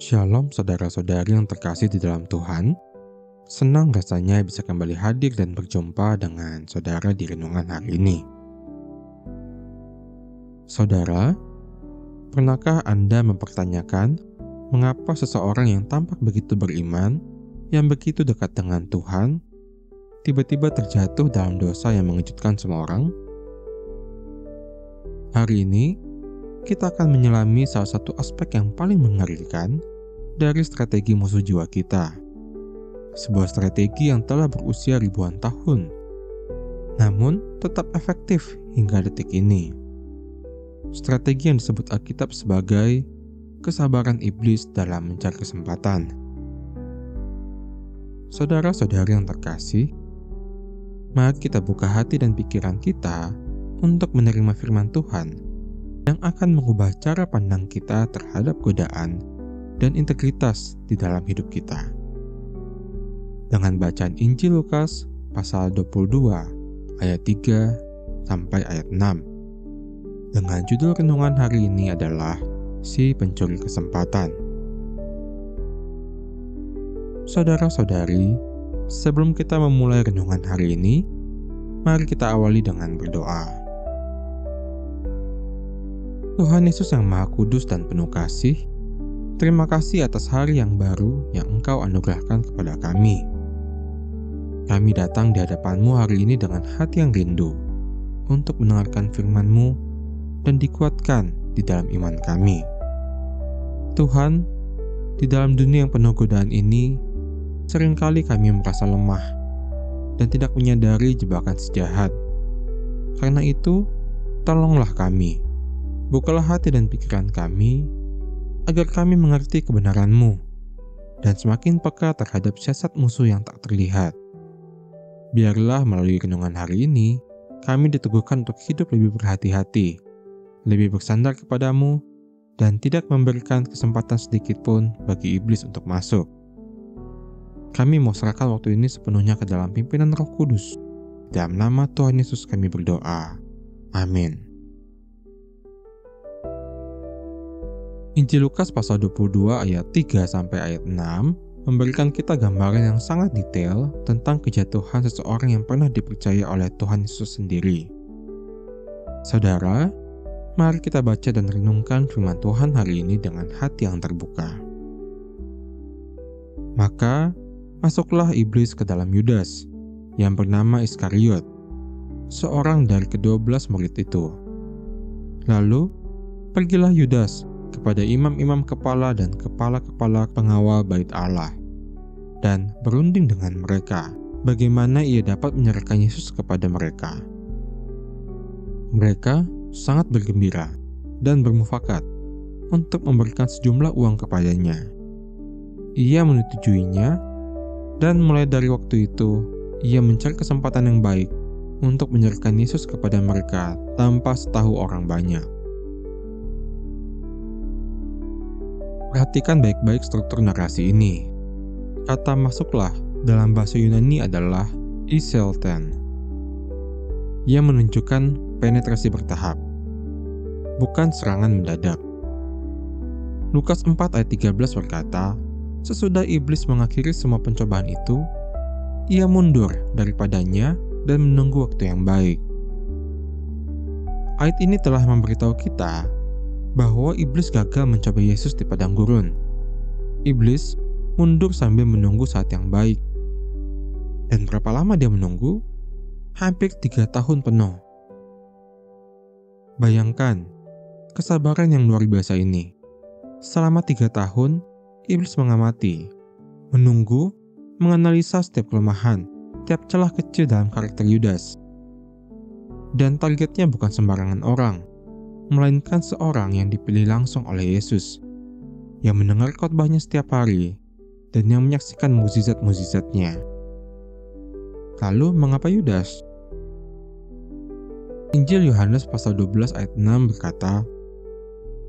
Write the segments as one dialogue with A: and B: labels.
A: Shalom saudara-saudari yang terkasih di dalam Tuhan. Senang rasanya bisa kembali hadir dan berjumpa dengan saudara di renungan hari ini. Saudara, pernahkah Anda mempertanyakan mengapa seseorang yang tampak begitu beriman, yang begitu dekat dengan Tuhan, tiba-tiba terjatuh dalam dosa yang mengejutkan semua orang? Hari ini, kita akan menyelami salah satu aspek yang paling mengerikan dari strategi musuh jiwa kita. Sebuah strategi yang telah berusia ribuan tahun, namun tetap efektif hingga detik ini. Strategi yang disebut Alkitab sebagai kesabaran iblis dalam mencari kesempatan. Saudara-saudari yang terkasih, mari kita buka hati dan pikiran kita untuk menerima firman Tuhan yang akan mengubah cara pandang kita terhadap godaan dan integritas di dalam hidup kita. Dengan bacaan Injil Lukas pasal 22 ayat 3 sampai ayat 6. Dengan judul renungan hari ini adalah Si Pencuri Kesempatan. Saudara-saudari, sebelum kita memulai renungan hari ini, mari kita awali dengan berdoa. Tuhan Yesus yang Maha Kudus dan penuh kasih, terima kasih atas hari yang baru yang Engkau anugerahkan kepada kami. Kami datang di hadapan-Mu hari ini dengan hati yang rindu untuk mendengarkan firman-Mu dan dikuatkan di dalam iman kami. Tuhan, di dalam dunia yang penuh godaan ini, seringkali kami merasa lemah dan tidak menyadari jebakan si jahat. Karena itu, tolonglah kami. Bukalah hati dan pikiran kami, agar kami mengerti kebenaran-Mu, dan semakin peka terhadap siasat musuh yang tak terlihat. Biarlah melalui renungan hari ini, kami diteguhkan untuk hidup lebih berhati-hati, lebih bersandar kepadamu, dan tidak memberikan kesempatan sedikit pun bagi iblis untuk masuk. Kami mau serahkan waktu ini sepenuhnya ke dalam pimpinan Roh Kudus. Dalam nama Tuhan Yesus kami berdoa. Amin. Injil Lukas pasal 22 ayat 3 sampai ayat 6 memberikan kita gambaran yang sangat detail tentang kejatuhan seseorang yang pernah dipercaya oleh Tuhan Yesus sendiri. Saudara, mari kita baca dan renungkan firman Tuhan hari ini dengan hati yang terbuka. Maka masuklah iblis ke dalam Yudas, yang bernama Iskariot, seorang dari ke-12 murid itu. Lalu, pergilah Yudas kepada imam-imam kepala dan kepala-kepala pengawal bait Allah, dan berunding dengan mereka bagaimana ia dapat menyerahkan Yesus kepada mereka. Mereka sangat bergembira dan bermufakat untuk memberikan sejumlah uang kepadanya. Ia menyetujuinya, dan mulai dari waktu itu ia mencari kesempatan yang baik untuk menyerahkan Yesus kepada mereka tanpa setahu orang banyak. Perhatikan baik-baik struktur narasi ini. Kata masuklah dalam bahasa Yunani adalah iselten. Ia menunjukkan penetrasi bertahap, bukan serangan mendadak. Lukas 4 ayat 13 berkata, sesudah iblis mengakhiri semua pencobaan itu, ia mundur daripadanya dan menunggu waktu yang baik. Ayat ini telah memberitahu kita bahwa iblis gagal mencoba Yesus di padang gurun. Iblis mundur sambil menunggu saat yang baik. Dan berapa lama dia menunggu? Hampir 3 tahun penuh. Bayangkan kesabaran yang luar biasa ini. Selama 3 tahun, iblis mengamati, menunggu, menganalisa setiap kelemahan, tiap celah kecil dalam karakter Yudas. Dan targetnya bukan sembarangan orang, melainkan seorang yang dipilih langsung oleh Yesus, yang mendengar khotbahnya setiap hari, dan yang menyaksikan mukjizat-mukjizatnya. Lalu, mengapa Yudas? Injil Yohanes pasal 12 ayat 6 berkata,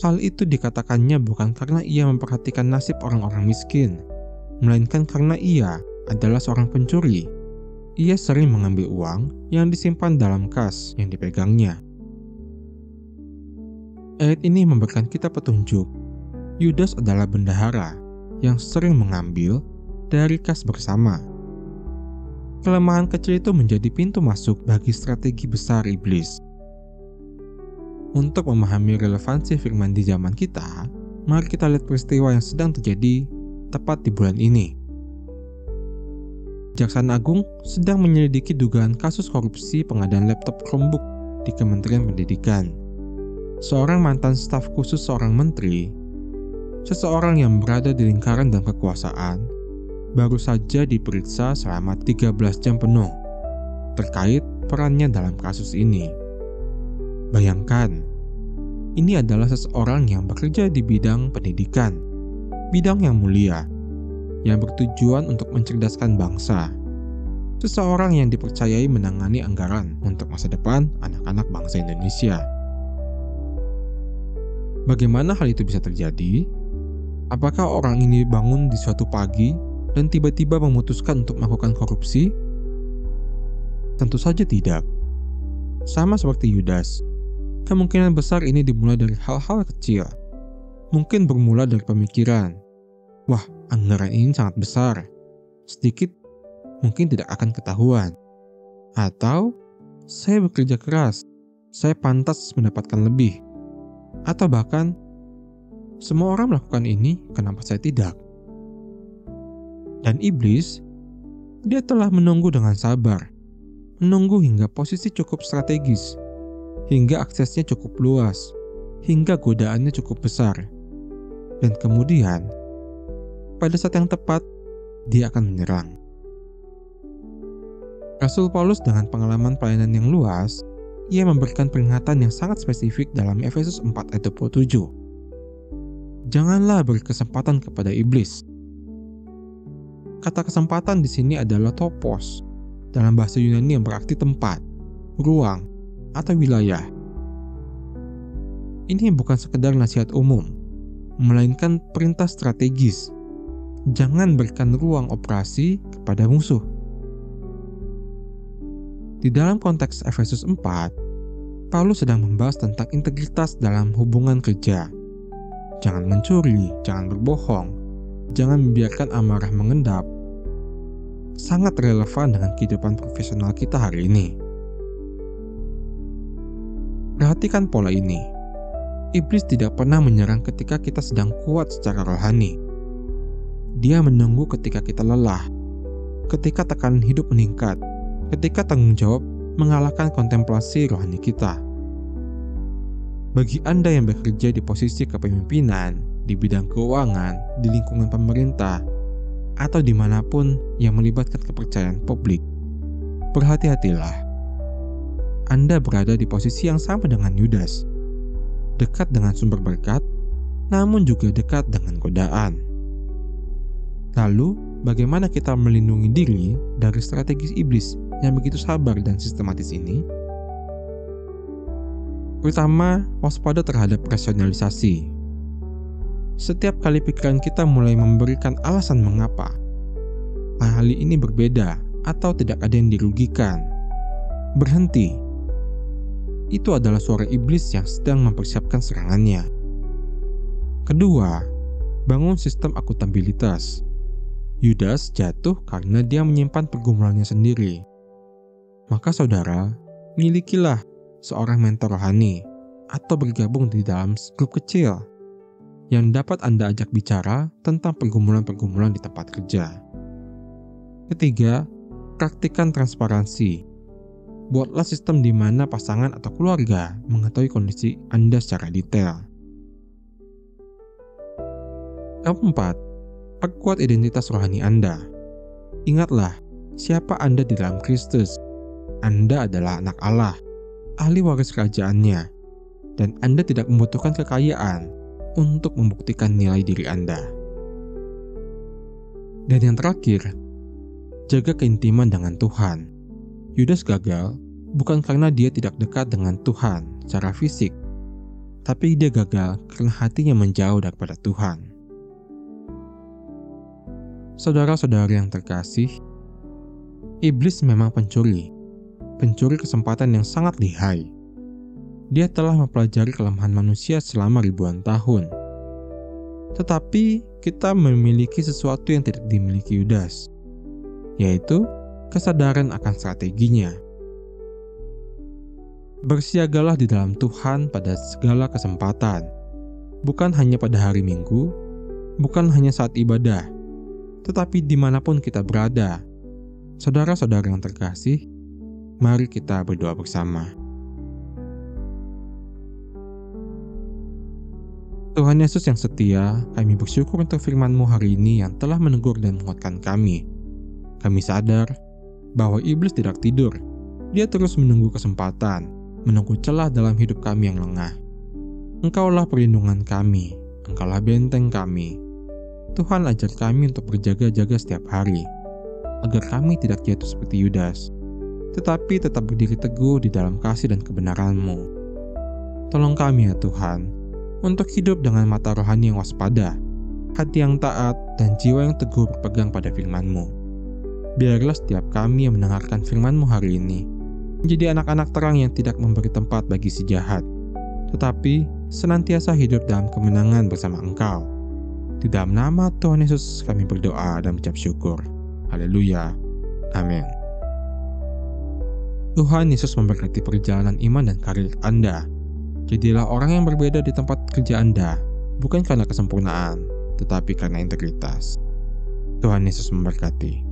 A: hal itu dikatakannya bukan karena ia memperhatikan nasib orang-orang miskin, melainkan karena ia adalah seorang pencuri. Ia sering mengambil uang yang disimpan dalam kas yang dipegangnya. Ayat ini memberikan kita petunjuk. Yudas adalah bendahara yang sering mengambil dari kas bersama. Kelemahan kecil itu menjadi pintu masuk bagi strategi besar iblis. Untuk memahami relevansi firman di zaman kita, mari kita lihat peristiwa yang sedang terjadi tepat di bulan ini. Kejaksaan Agung sedang menyelidiki dugaan kasus korupsi pengadaan laptop Chromebook di Kementerian Pendidikan. Seorang mantan staf khusus seorang menteri, seseorang yang berada di lingkaran dan kekuasaan, baru saja diperiksa selama 13 jam penuh terkait perannya dalam kasus ini. Bayangkan, ini adalah seseorang yang bekerja di bidang pendidikan, bidang yang mulia, yang bertujuan untuk mencerdaskan bangsa. Seseorang yang dipercayai menangani anggaran untuk masa depan anak-anak bangsa Indonesia. Bagaimana hal itu bisa terjadi? Apakah orang ini bangun di suatu pagi dan tiba-tiba memutuskan untuk melakukan korupsi? Tentu saja tidak. Sama seperti Yudas, kemungkinan besar ini dimulai dari hal-hal kecil. Mungkin bermula dari pemikiran, wah, anggaran ini sangat besar, sedikit mungkin tidak akan ketahuan. Atau, saya bekerja keras, saya pantas mendapatkan lebih. Atau bahkan, semua orang melakukan ini, kenapa saya tidak? Dan iblis, dia telah menunggu dengan sabar, menunggu hingga posisi cukup strategis, hingga aksesnya cukup luas, hingga godaannya cukup besar. Dan kemudian, pada saat yang tepat, dia akan menyerang. Rasul Paulus dengan pengalaman pelayanan yang luas, ia memberikan peringatan yang sangat spesifik dalam Efesus 4 ayat 27. Janganlah beri kesempatan kepada iblis. Kata kesempatan di sini adalah topos, dalam bahasa Yunani yang berarti tempat, ruang, atau wilayah. Ini bukan sekedar nasihat umum, melainkan perintah strategis. Jangan berikan ruang operasi kepada musuh. Di dalam konteks Efesus 4, Paulus sedang membahas tentang integritas dalam hubungan kerja. Jangan mencuri, jangan berbohong, jangan membiarkan amarah mengendap. Sangat relevan dengan kehidupan profesional kita hari ini. Perhatikan pola ini. Iblis tidak pernah menyerang ketika kita sedang kuat secara rohani. Dia menunggu ketika kita lelah, ketika tekanan hidup meningkat, ketika tanggung jawab mengalahkan kontemplasi rohani kita. Bagi Anda yang bekerja di posisi kepemimpinan, di bidang keuangan, di lingkungan pemerintah, atau dimanapun yang melibatkan kepercayaan publik, berhati-hatilah. Anda berada di posisi yang sama dengan Yudas, dekat dengan sumber berkat, namun juga dekat dengan godaan. Lalu, bagaimana kita melindungi diri dari strategi iblis yang begitu sabar dan sistematis ini? Pertama, waspada terhadap rasionalisasi. Setiap kali pikiran kita mulai memberikan alasan mengapa hal ini berbeda atau tidak ada yang dirugikan, berhenti. Itu adalah suara iblis yang sedang mempersiapkan serangannya. Kedua, bangun sistem akuntabilitas. Yudas jatuh karena dia menyimpan pergumulannya sendiri. Maka saudara, milikilah seorang mentor rohani atau bergabung di dalam grup kecil yang dapat Anda ajak bicara tentang pergumulan-pergumulan di tempat kerja. Ketiga, praktikkan transparansi. Buatlah sistem di mana pasangan atau keluarga mengetahui kondisi Anda secara detail. Keempat, perkuat identitas rohani Anda. Ingatlah, siapa Anda di dalam Kristus. Anda adalah anak Allah, ahli waris kerajaannya, dan Anda tidak membutuhkan kekayaan untuk membuktikan nilai diri Anda. Dan yang terakhir, jaga keintiman dengan Tuhan. Yudas gagal bukan karena dia tidak dekat dengan Tuhan secara fisik, tapi dia gagal karena hatinya menjauh daripada Tuhan. Saudara-saudari yang terkasih, iblis memang pencuri kesempatan yang sangat lihai. Dia telah mempelajari kelemahan manusia selama ribuan tahun. Tetapi kita memiliki sesuatu yang tidak dimiliki Yudas, yaitu kesadaran akan strateginya. Bersiagalah di dalam Tuhan pada segala kesempatan, bukan hanya pada hari Minggu, bukan hanya saat ibadah, tetapi dimanapun kita berada. Saudara-saudara yang terkasih, mari kita berdoa bersama. Tuhan Yesus yang setia, kami bersyukur untuk firman-Mu hari ini yang telah menegur dan menguatkan kami. Kami sadar bahwa iblis tidak tidur. Dia terus menunggu kesempatan, menunggu celah dalam hidup kami yang lengah. Engkaulah perlindungan kami, Engkaulah benteng kami. Tuhan ajar kami untuk berjaga-jaga setiap hari, agar kami tidak jatuh seperti Yudas, tetapi tetap berdiri teguh di dalam kasih dan kebenaran-Mu. Tolong kami ya Tuhan, untuk hidup dengan mata rohani yang waspada, hati yang taat, dan jiwa yang teguh berpegang pada firman-Mu. Biarlah setiap kami yang mendengarkan firman-Mu hari ini menjadi anak-anak terang yang tidak memberi tempat bagi si jahat, tetapi senantiasa hidup dalam kemenangan bersama Engkau. Di dalam nama Tuhan Yesus kami berdoa dan mengucap syukur. Haleluya. Amin. Tuhan Yesus memberkati perjalanan iman dan karir Anda. Jadilah orang yang berbeda di tempat kerja Anda, bukan karena kesempurnaan, tetapi karena integritas. Tuhan Yesus memberkati.